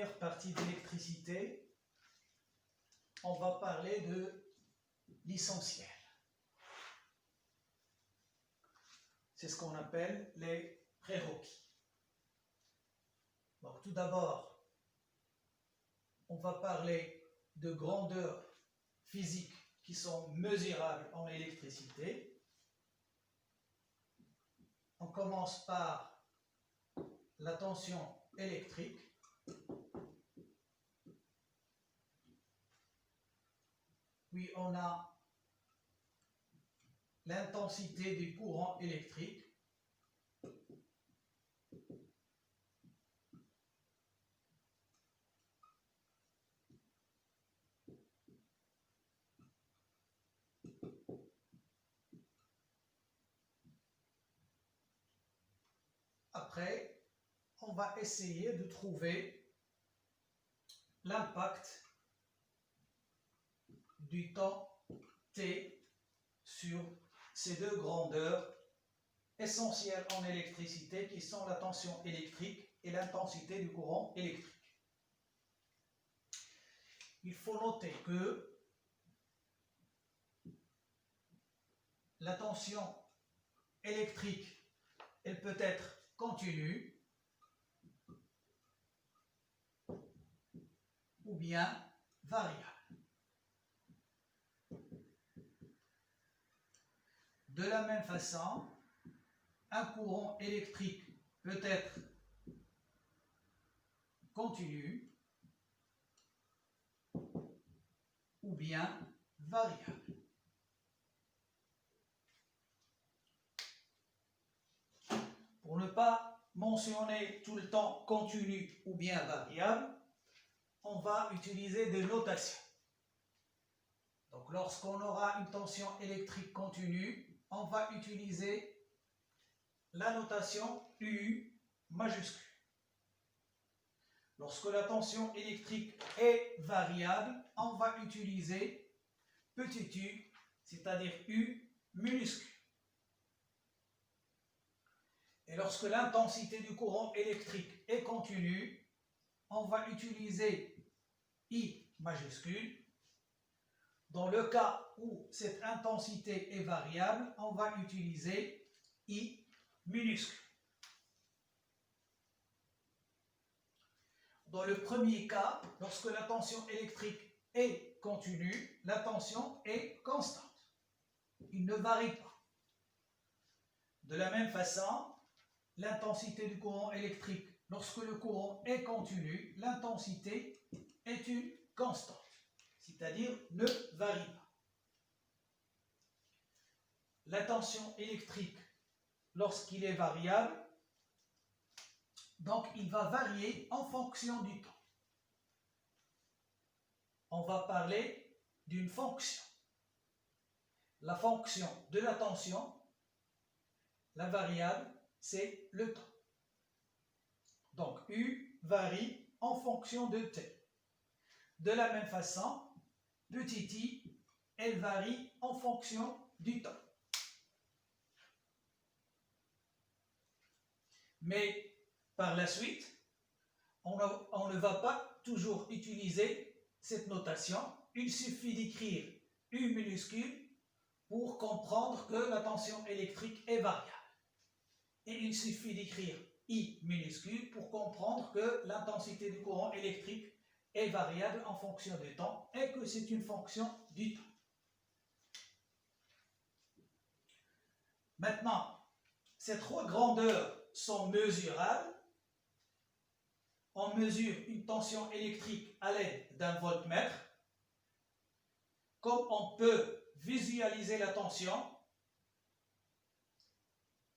première partie d'électricité, on va parler de l'essentiel. C'est ce qu'on appelle les prérequis. Donc, tout d'abord, on va parler de grandeurs physiques qui sont mesurables en électricité. On commence par la tension électrique. Puis on a l'intensité du courant électrique. Après, on va essayer de trouver l'impact du temps T sur ces deux grandeurs essentielles en électricité qui sont la tension électrique et l'intensité du courant électrique. Il faut noter que la tension électrique, elle peut être continue ou bien variable. De la même façon, un courant électrique peut être continu ou bien variable. Pour ne pas mentionner tout le temps continu ou bien variable, on va utiliser des notations. Donc, lorsqu'on aura une tension électrique continue, on va utiliser la notation U majuscule. Lorsque la tension électrique est variable, on va utiliser petit u, c'est-à-dire U minuscule. Et lorsque l'intensité du courant électrique est continue, on va utiliser I majuscule. Dans le cas où cette intensité est variable, on va utiliser I minuscule. Dans le premier cas, lorsque la tension électrique est continue, la tension est constante. Il ne varie pas. De la même façon, l'intensité du courant électrique, lorsque le courant est continu, l'intensité est une constante, c'est-à-dire ne varie pas. La tension électrique, lorsqu'il est variable, donc il va varier en fonction du temps. On va parler d'une fonction. La fonction de la tension, la variable, c'est le temps. Donc U varie en fonction de T. De la même façon, petit i, elle varie en fonction du temps. Mais par la suite, on ne va pas toujours utiliser cette notation. Il suffit d'écrire U minuscule pour comprendre que la tension électrique est variable. Et il suffit d'écrire I minuscule pour comprendre que l'intensité du courant électrique est variable en fonction du temps et que c'est une fonction du temps. Maintenant, ces trois grandeurs sont mesurables. On mesure une tension électrique à l'aide d'un voltmètre. Comme on peut visualiser la tension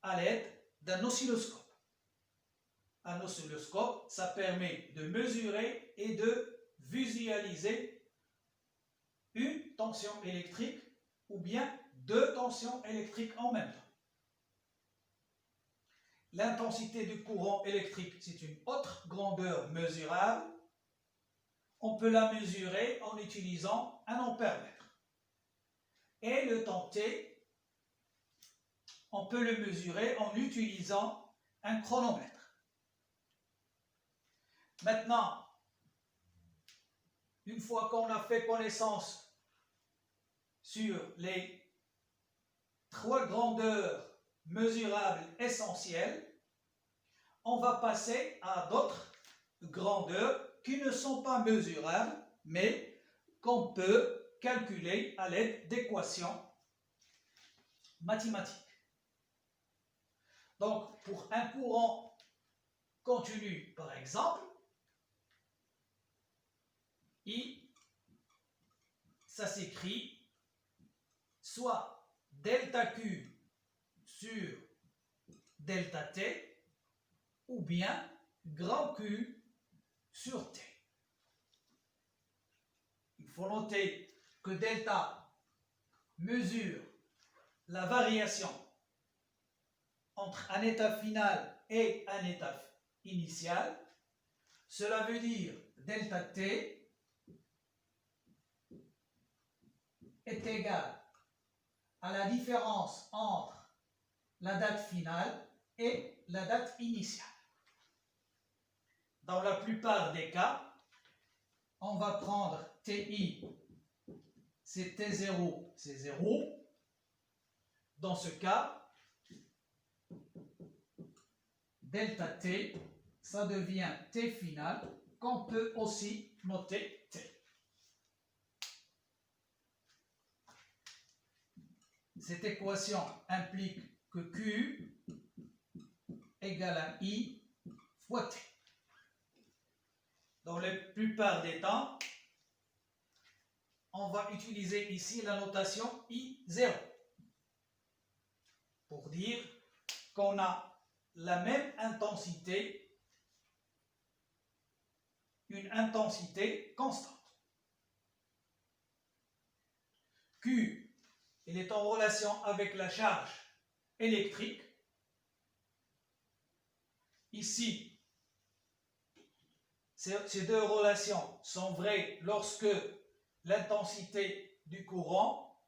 à l'aide d'un oscilloscope. Un oscilloscope, ça permet de mesurer et de visualiser une tension électrique ou bien deux tensions électriques en même temps. L'intensité du courant électrique, c'est une autre grandeur mesurable. On peut la mesurer en utilisant un ampère-mètre. Et le temps T, on peut le mesurer en utilisant un chronomètre. Maintenant, une fois qu'on a fait connaissance sur les 3 grandeurs mesurables essentielles, on va passer à d'autres grandeurs qui ne sont pas mesurables, mais qu'on peut calculer à l'aide d'équations mathématiques. Donc, pour un courant continu, par exemple, I, ça s'écrit soit delta Q sur delta T, ou bien grand Q sur T. Il faut noter que delta mesure la variation entre un état final et un état initial. Cela veut dire delta T est égal à la différence entre la date finale et la date initiale. Dans la plupart des cas, on va prendre TI, c'est T0, c'est 0. Dans ce cas, delta T, ça devient T final, qu'on peut aussi noter T. Cette équation implique que Q égale à I fois T. Dans la plupart des temps, on va utiliser ici la notation I0 pour dire qu'on a la même intensité, une intensité constante. Q, il est en relation avec la charge électrique. Ici, ces deux relations sont vraies lorsque l'intensité du courant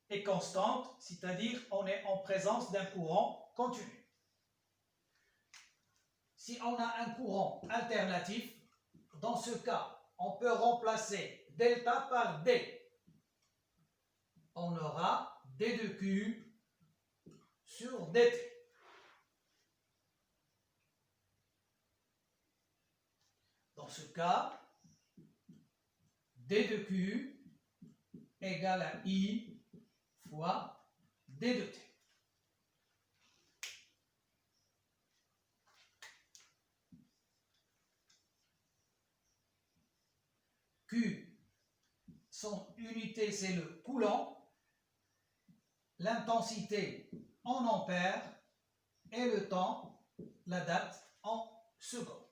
est constante, c'est-à-dire on est en présence d'un courant continu. Si on a un courant alternatif, dans ce cas, on peut remplacer delta par D. On aura D de Q sur dt. Dans ce cas, D de Q égale à I fois D de T. Q, son unité c'est le coulomb, l'intensité en ampères et le temps, la date en secondes.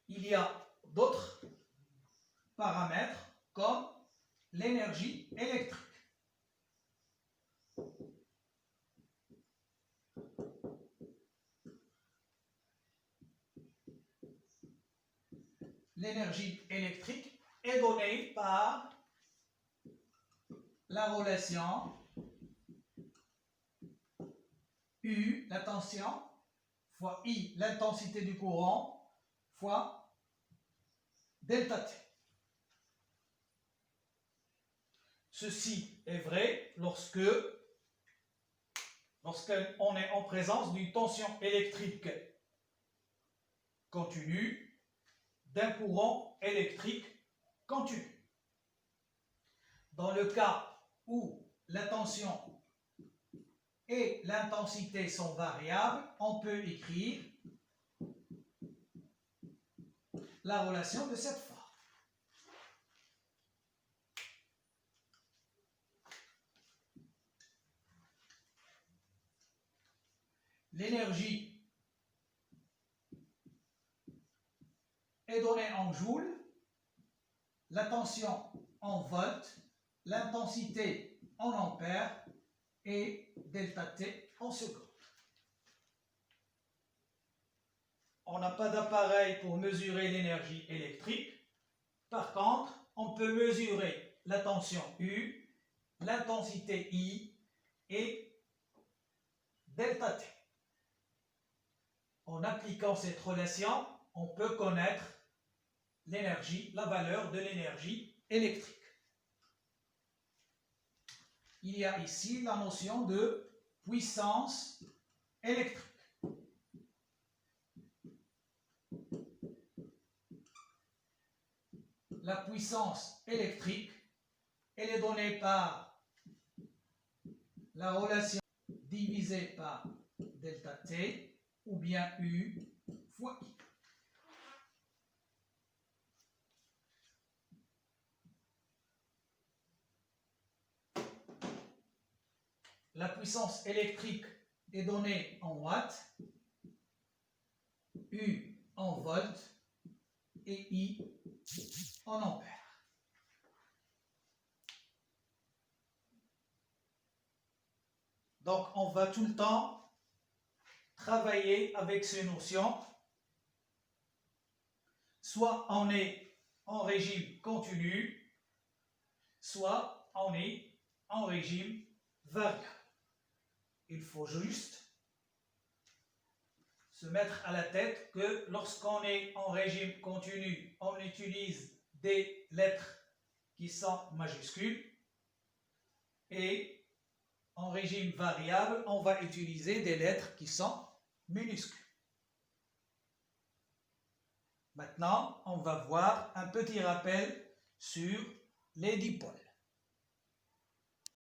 Il y a d'autres paramètres comme l'énergie électrique. L'énergie électrique est donnée par la relation U, la tension, fois I, l'intensité du courant, fois delta T. Ceci est vrai lorsqu'on est en présence d'une tension électrique continue, d'un courant électrique continu. Dans le cas où la tension et l'intensité sont variables, on peut écrire la relation de cette forme. L'énergie est donnée en joules, la tension en volts, l'intensité en ampères et delta T en secondes. On n'a pas d'appareil pour mesurer l'énergie électrique. Par contre, on peut mesurer la tension U, l'intensité I et delta T. en appliquant cette relation, on peut connaître l'énergie, la valeur de l'énergie électrique. Il y a ici la notion de puissance électrique. La puissance électrique, elle est donnée par la relation divisée par delta T ou bien U fois I. La puissance électrique est donnée en watts, U en volts et I en ampères. Donc, on va tout le temps travailler avec ces notions. Soit on est en régime continu, soit on est en régime variable. Il faut juste se mettre à la tête que lorsqu'on est en régime continu, on utilise des lettres qui sont majuscules et en régime variable, on va utiliser des lettres qui sont minuscules. Maintenant, on va voir un petit rappel sur les dipôles.